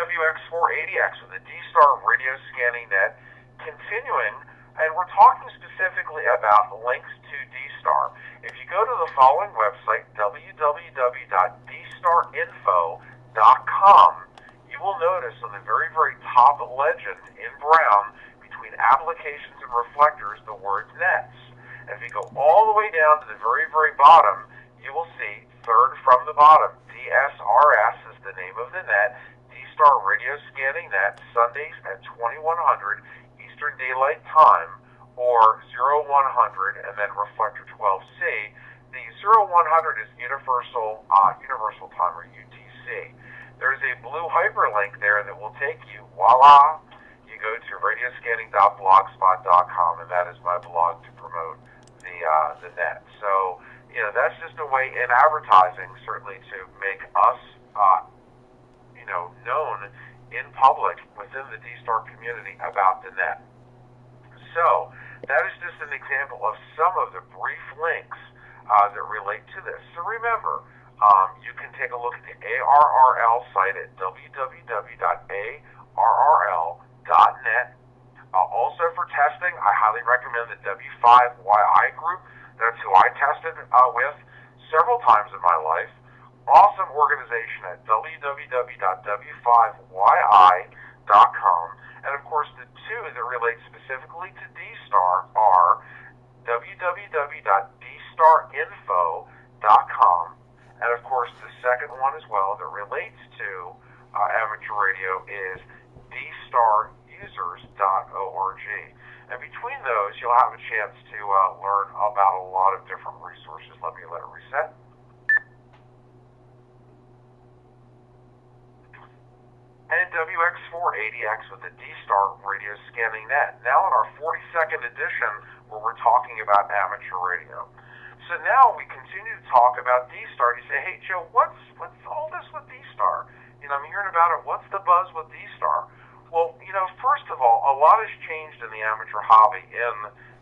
WX480X with the D-Star radio scanning net, continuing, and we're talking specifically about links to D-Star. If you go to the following website, www.dstarinfo.com, you will notice on the very, very top legend in brown between applications and reflectors the word nets. And if you go all the way down to the very, very bottom, you will see third from the bottom, DSRS is the name of the net, D-Star radio scanning net, Sundays at 2100 Eastern Daylight Time, or 0100 and then reflector 12C. The 0100 is universal time, or UTC. There's a blue hyperlink there that will take you, voila, you go to radioscanning.blogspot.com, and that is my blog to promote the net. So, that's just a way in advertising, certainly, to make us, known in public within the D-Star community about the net. So, that is just an example of some of the brief links that relate to this. So remember, you can take a look at the ARRL site at www.arrl.net. Also for testing, I highly recommend the W5YI group. That's who I tested with several times in my life. Awesome organization at www.w5yi.com. And of course, the two that relate specifically to D-Star are www.dstarinfo.com. And of course, the second one as well that relates to amateur radio is dstarusers.org. And between those, you'll have a chance to learn about a lot of different resources. Let it reset. And WX480X with the D-Star radio scanning net. Now in our 42nd edition, where we're talking about amateur radio. So now we continue to talk about D-Star. You say, hey, Joe, what's all this with D-Star? I'm hearing about it. What's the buzz with D-Star? Well, first of all, a lot has changed in the amateur hobby in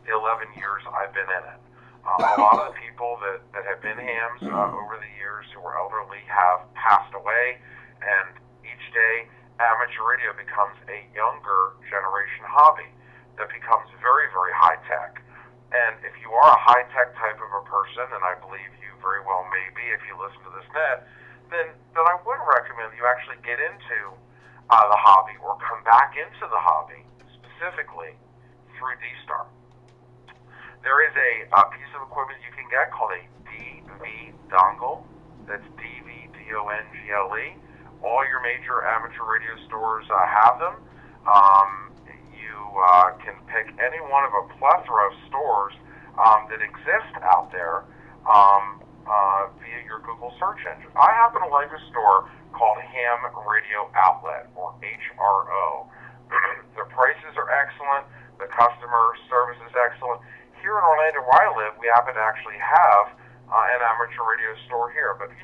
the 11 years I've been in it. A lot of the people that have been hams over the years who were elderly have passed away, and each day amateur radio becomes a younger generation hobby that becomes very, very high-tech. And if you are a high-tech type of a person, and I believe you very well may be if you listen to this net, then I would recommend you actually get into the hobby or come back into the hobby specifically through D-Star. There is a piece of equipment you can get called a DV dongle. That's DVDONGLE. All your major amateur radio stores have them. You can pick any one of a plethora of stores that exist out there via your Google search engine. I happen to like a store called Ham Radio Outlet, or HRO. The prices are excellent. The customer service is excellent. Here in Orlando, where I live, we happen to actually have an amateur radio store here. But,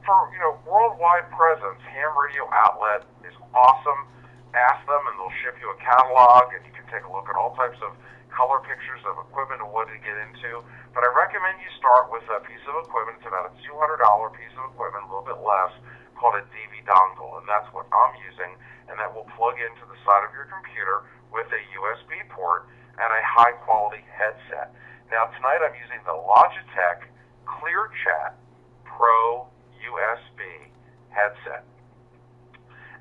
for worldwide presence, Ham Radio Outlet is awesome. Ask them, and they'll ship you a catalog, and you can take a look at all types of color pictures of equipment and what to get into. But I recommend you start with a piece of equipment. It's about a $200 piece of equipment, a little bit less, called a DV dongle, and that's what I'm using, and that will plug into the side of your computer with a USB port and a high-quality headset. Now, tonight I'm using the Logitech ClearChat Pro USB headset.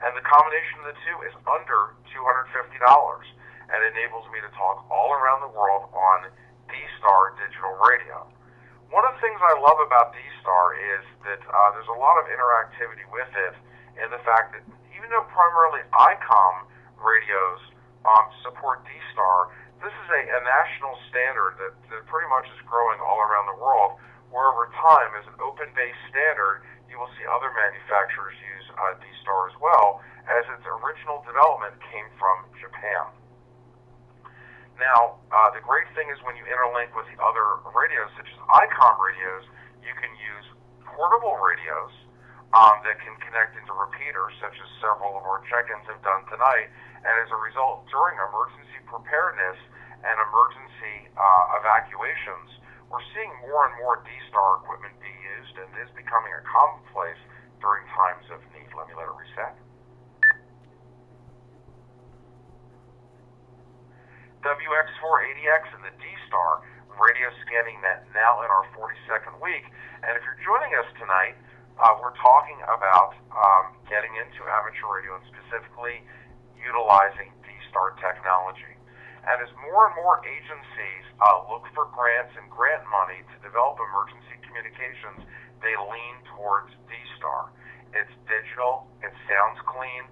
And the combination of the two is under $250 and enables me to talk all around the world on D-Star digital radio. One of the things I love about D-Star is that there's a lot of interactivity with it, and the fact that even though primarily ICOM radios support D-Star, this is a national standard that pretty much is growing all around the world, where over time, as an open-based standard, you will see other manufacturers use D-Star as well, as its original development came from Japan. Now, the great thing is when you interlink with the other radios, such as ICOM radios, you can use portable radios that can connect into repeaters, such as several of our check-ins have done tonight. And as a result, during emergency preparedness and emergency evacuations, we're seeing more and more D-Star equipment be used, and it is becoming a commonplace during times of need. Let it reset. WX480X and the D-Star radio scanning net now in our 42nd week. And if you're joining us tonight, we're talking about getting into amateur radio and specifically utilizing D-Star technology. And as more and more agencies look for grants and grant money to develop emergency communications, they lean towards D-Star. It's digital, it sounds clean.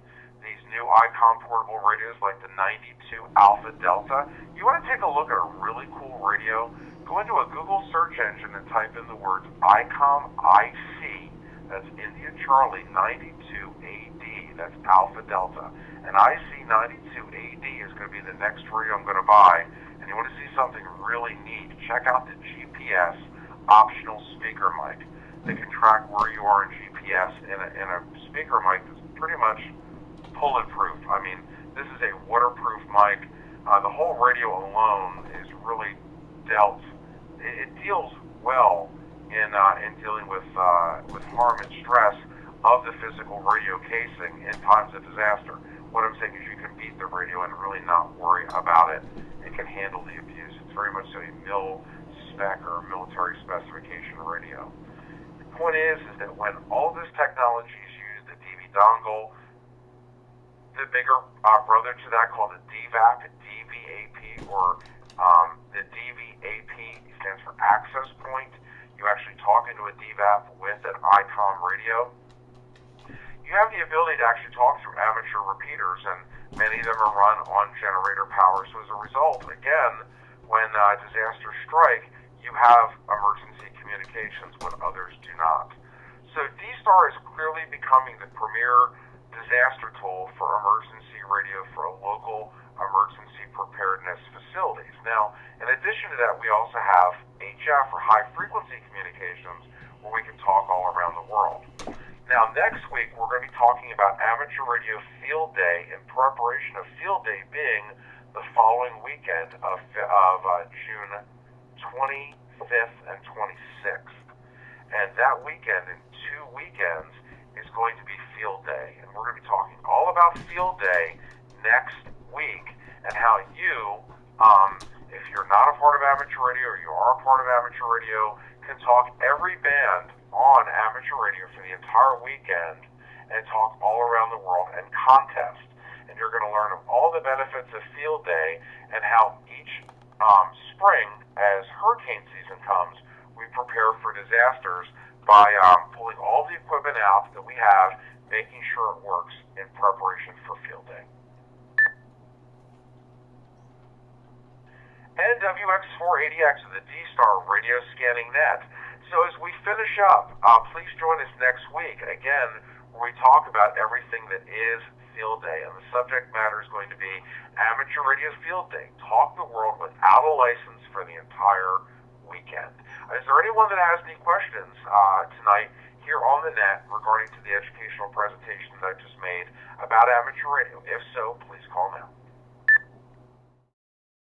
These new ICOM portable radios like the 92 Alpha Delta. You want to take a look at a really cool radio? Go into a Google search engine and type in the words ICOM IC, that's India Charlie 92AD, that's Alpha Delta. And IC 92AD is going to be the next radio I'm going to buy. And you want to see something really neat, check out the GPS optional speaker mic. They can track where you are in GPS in a speaker mic that's pretty much bulletproof. I mean, this is a waterproof mic. The whole radio alone is really dealt. It deals well in dealing with harm and stress of the physical radio casing in times of disaster. What I'm saying is you can beat the radio and really not worry about it. It can handle the abuse. It's very much so a mil-spec or military specification radio. The point is that when all this technology is used, the DV dongle, the bigger brother to that called the DVAP, DVAP, or the DVAP stands for access point. You actually talk into a DVAP with an ICOM radio. You have the ability to actually talk through amateur repeaters, and many of them are run on generator power. So as a result, again, when disasters strike, you have emergency communications when others do not. So D-Star is clearly becoming the premier disaster tool for emergency radio for local emergency preparedness facilities. Now, in addition to that, we also have HF, or high frequency communications, where we can talk all around the world. Now, next week, we're going to be talking about Amateur Radio Field Day in preparation of Field Day being the following weekend of June 25th and 26th. And that weekend, in 2 weekends, is going to be Field Day. And we're going to be talking all about Field Day next week and how you, if you're not a part of amateur radio or you are a part of amateur radio, can talk every band on amateur radio for the entire weekend and talk all around the world and contest. And you're going to learn of all the benefits of Field Day and how each spring, as hurricane season comes, we prepare for disasters by pulling all the equipment out that we have, making sure it works in preparation for Field Day. And WX480X of the D-Star radio scanning net. So as we finish up, please join us next week, again, where we talk about everything that is Field Day. And the subject matter is going to be Amateur Radio Field Day. Talk the world without a license for the entire weekend. Is there anyone that has any questions tonight here on the net regarding to the educational presentation that I just made about amateur radio? If so, please call now.